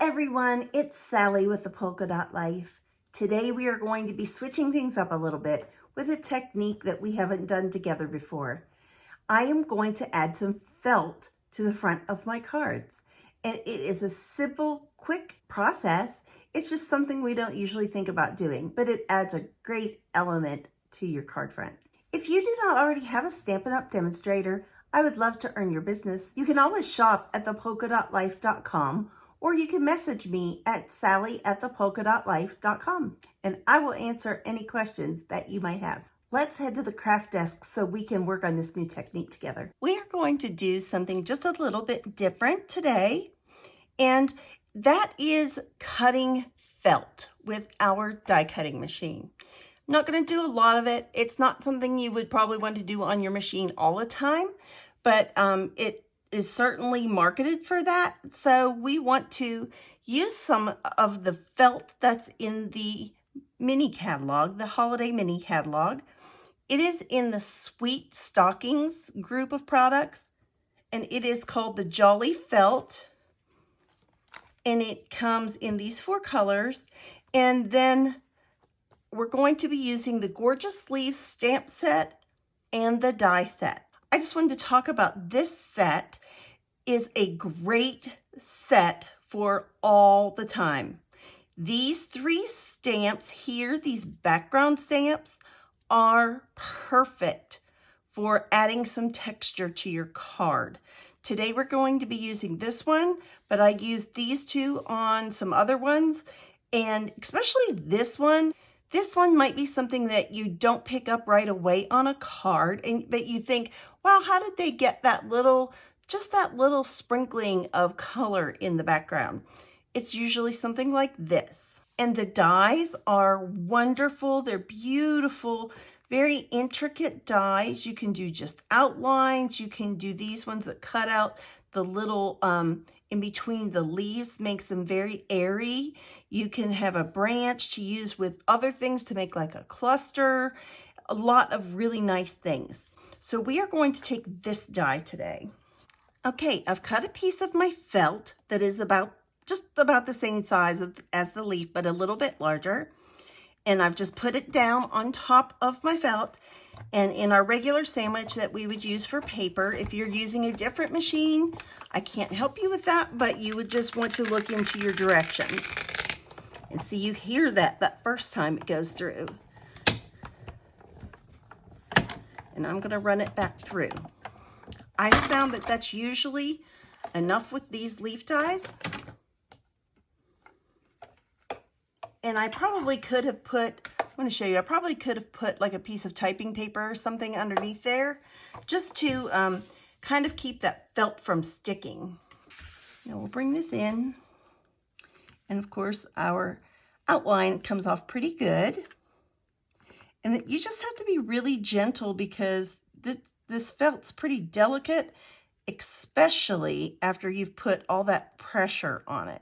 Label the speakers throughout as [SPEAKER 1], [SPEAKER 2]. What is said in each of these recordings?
[SPEAKER 1] everyone, it's Sally with the Polka Dot Life. Today we are going to be switching things up a little bit with a technique that we haven't done together before. I am going to add some felt to the front of my cards. And it is a simple, quick process. It's just something we don't usually think about doing, but it adds a great element to your card front. If you do not already have a Stampin' Up! Demonstrator, I would love to earn your business. You can always shop at thepolkadotlife.com, or you can message me at sally@thepolkadotlife.com, and I will answer any questions that you might have. Let's head to the craft desk so we can work on this new technique together. We are going to do something just a little bit different today, and that is cutting felt with our die cutting machine. I'm not going to do a lot of it. It's not something you would probably want to do on your machine all the time, but it is certainly marketed for that. So we want to use some of the felt that's in the mini catalog, the holiday mini catalog. It is in the Sweet Stockings group of products, and it is called the Jolly Felt, and it comes in these 4 colors. And then we're going to be using the Gorgeous Leaves stamp set and the die set. I just wanted to talk about this set. Is a great set for all the time. These 3 stamps here, these background stamps, are perfect for adding some texture to your card. Today we're going to be using this one, but I used these 2 on some other ones, and especially this one. This one might be something that you don't pick up right away on a card, but you think, wow, how did they get that little, just that little sprinkling of color in the background? It's usually something like this. And the dies are wonderful. They're beautiful, very intricate dies. You can do just outlines. You can do these ones that cut out the little in between the leaves, makes them very airy. You can have a branch to use with other things to make like a cluster, a lot of really nice things. So we are going to take this die today. Okay, I've cut a piece of my felt that is just about the same size as the leaf, but a little bit larger. And I've just put it down on top of my felt. And in our regular sandwich that we would use for paper, if you're using a different machine, I can't help you with that, but you would just want to look into your directions. And see, you hear that first time it goes through. And I'm gonna run it back through. I found that that's usually enough with these leaf dies. And I probably could have put, I'm going to show you, I probably could have put like a piece of typing paper or something underneath there just to kind of keep that felt from sticking. Now we'll bring this in. And of course our outline comes off pretty good. And you just have to be really gentle because this felt's pretty delicate, especially after you've put all that pressure on it.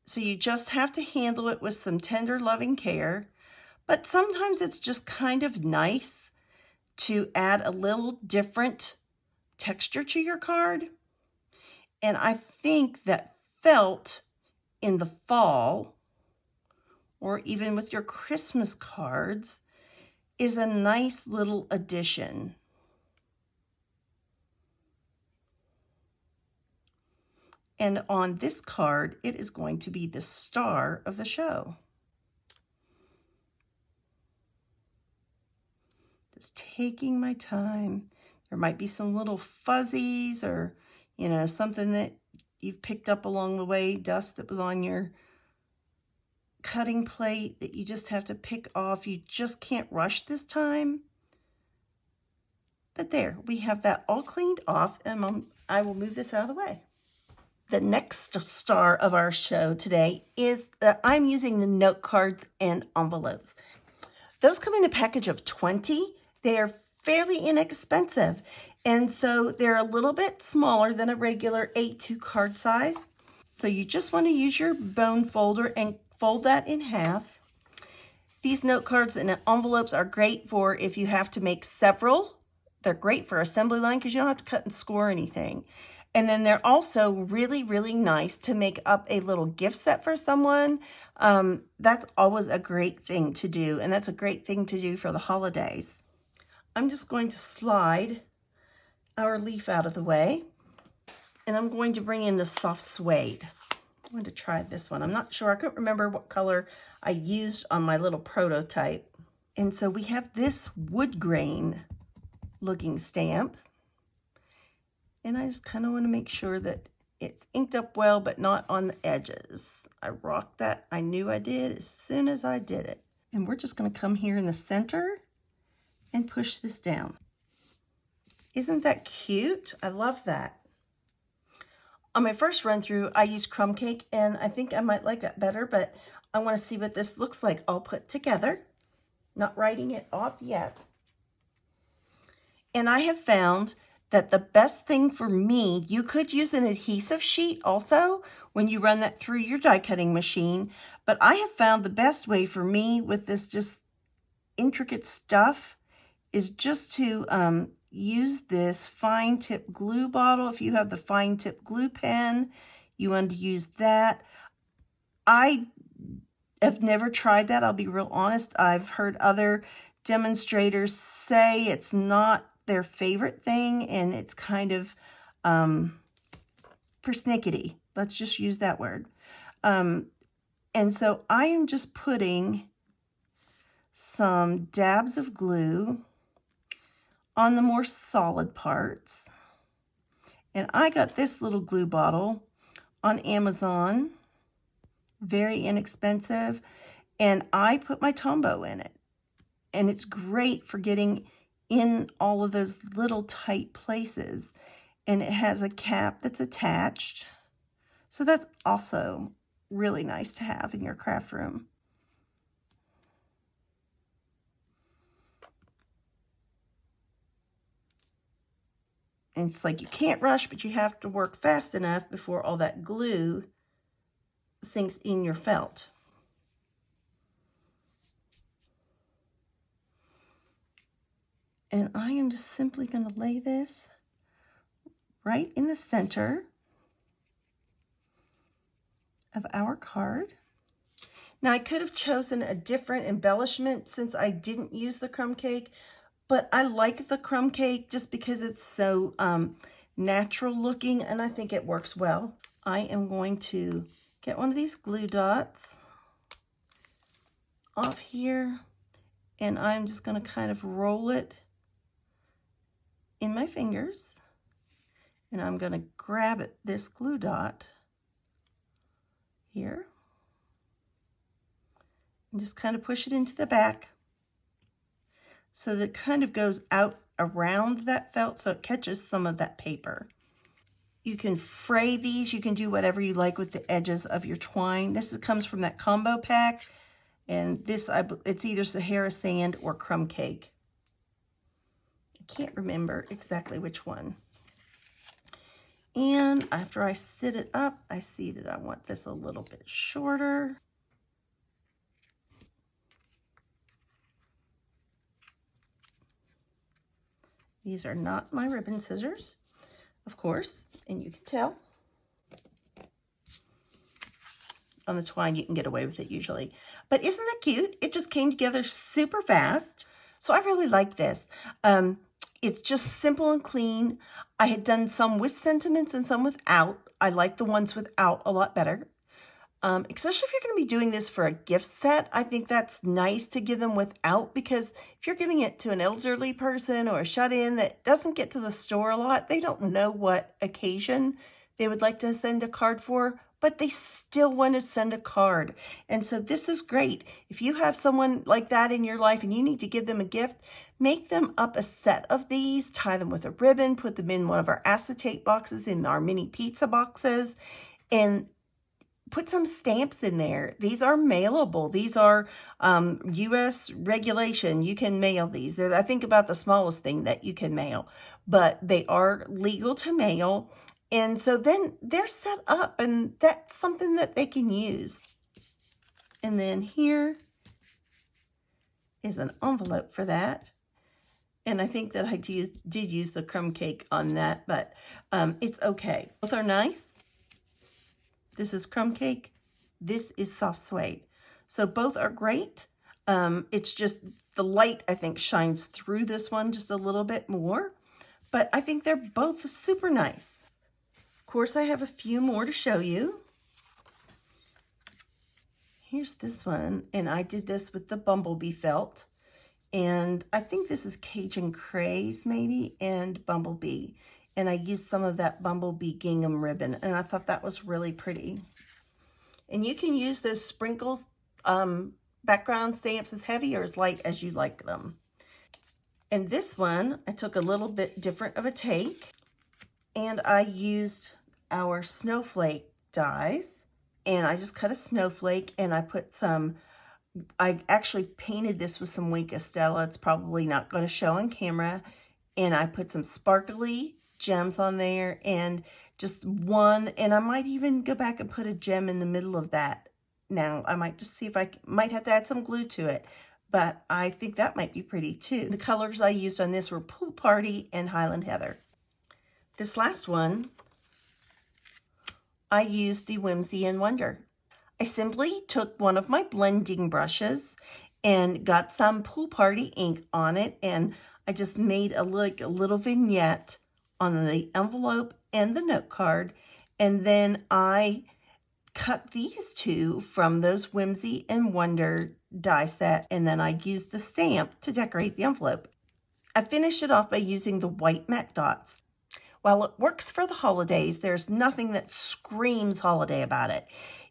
[SPEAKER 1] So you just have to handle it with some tender, loving care. But sometimes it's just kind of nice to add a little different texture to your card. And I think that felt in the fall, or even with your Christmas cards, is a nice little addition. And on this card, it is going to be the star of the show. Just taking my time. There might be some little fuzzies or, you know, something that you've picked up along the way, dust that was on your cutting plate that you just have to pick off. You just can't rush this time. But there, we have that all cleaned off, and I will move this out of the way. The next star of our show today is that I'm using the note cards and envelopes. Those come in a package of 20. They are fairly inexpensive, and so they're a little bit smaller than a regular A2 card size. So you just want to use your bone folder and fold that in half. These note cards and envelopes are great for if you have to make several. They're great for assembly line because you don't have to cut and score anything. And then they're also really, really nice to make up a little gift set for someone. That's always a great thing to do, and that's a great thing to do for the holidays. I'm just going to slide our leaf out of the way, and I'm going to bring in the soft suede. I'm going to try this one. I'm not sure. I couldn't remember what color I used on my little prototype. And so we have this wood grain looking stamp. And I just kind of want to make sure that it's inked up well, but not on the edges. I rocked that. I knew I did as soon as I did it. And we're just going to come here in the center and push this down. Isn't that cute? I love that. On my first run through, I used crumb cake, and I think I might like that better, but I want to see what this looks like all put together. Not writing it off yet. And I have found that the best thing for me, you could use an adhesive sheet also when you run that through your die cutting machine, but I have found the best way for me with this just intricate stuff is just to use this fine tip glue bottle. If you have the fine tip glue pen, you want to use that. I have never tried that, I'll be real honest. I've heard other demonstrators say it's not their favorite thing, and it's kind of persnickety. Let's just use that word. And so I am just putting some dabs of glue on the more solid parts. And I got this little glue bottle on Amazon, very inexpensive, and I put my Tombow in it. And it's great for getting in all of those little tight places. And it has a cap that's attached. So that's also really nice to have in your craft room. And it's like you can't rush, but you have to work fast enough before all that glue sinks in your felt. And I am just simply going to lay this right in the center of our card. Now I could have chosen a different embellishment since I didn't use the crumb cake, but I like the crumb cake just because it's so natural looking, and I think it works well. I am going to get one of these glue dots off here, and I'm just going to kind of roll it in my fingers, and I'm going to grab this glue dot here and just kind of push it into the back so that it kind of goes out around that felt so it catches some of that paper. You can fray these. You can do whatever you like with the edges of your twine. This comes from that combo pack, and this it's either Sahara Sand or crumb cake. I can't remember exactly which one. And after I sit it up, I see that I want this a little bit shorter. These are not my ribbon scissors, of course, and you can tell. On the twine, you can get away with it usually. But isn't that cute? It just came together super fast. So I really like this. It's just simple and clean. I had done some with sentiments and some without. I like the ones without a lot better. Especially if you're going to be doing this for a gift set, I think that's nice to give them without, because if you're giving it to an elderly person or a shut-in that doesn't get to the store a lot, they don't know what occasion they would like to send a card for, but they still want to send a card. And so this is great. If you have someone like that in your life and you need to give them a gift, make them up a set of these, tie them with a ribbon, put them in one of our acetate boxes, in our mini pizza boxes, and put some stamps in there. These are mailable. These are U.S. regulation. You can mail these. They're, I think, about the smallest thing that you can mail, but they are legal to mail. And so then they're set up, and that's something that they can use. And then here is an envelope for that. And I think that I did use the crumb cake on that, but it's okay. Both are nice. This is crumb cake. This is soft suede. So both are great. It's just the light, I think, shines through this one just a little bit more. But I think they're both super nice. Of course, I have a few more to show you. Here's this one, and I did this with the bumblebee felt. And I think this is Cajun Craze maybe, and bumblebee. And I used some of that bumblebee gingham ribbon, and I thought that was really pretty. And you can use those sprinkles background stamps as heavy or as light as you like them. And this one, I took a little bit different of a take, and I used our snowflake dies, and I just cut a snowflake, and I put some, I actually painted this with some Wink Estella. It's probably not going to show on camera. And I put some sparkly gems on there, and just one, and I might even go back and put a gem in the middle of that. Now, I might just see if I might have to add some glue to it, but I think that might be pretty too. The colors I used on this were Pool Party and Highland Heather. This last one, I used the Whimsy and Wonder. I simply took one of my blending brushes and got some Pool Party ink on it, and I just made a little vignette on the envelope and the note card, and then I cut these two from those Whimsy and Wonder die set, and then I used the stamp to decorate the envelope. I finished it off by using the white matte dots. While it works for the holidays, there's nothing that screams holiday about it.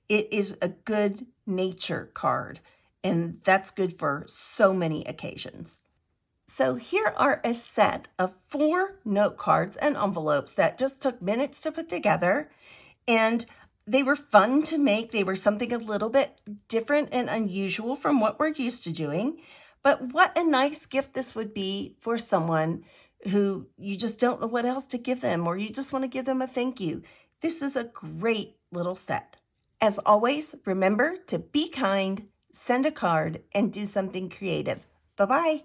[SPEAKER 1] It is a good nature card, and that's good for so many occasions. So here are a set of 4 note cards and envelopes that just took minutes to put together, and they were fun to make. They were something a little bit different and unusual from what we're used to doing, but what a nice gift this would be for someone who you just don't know what else to give them, or you just want to give them a thank you. This is a great little set. As always, remember to be kind, send a card, and do something creative. Bye-bye.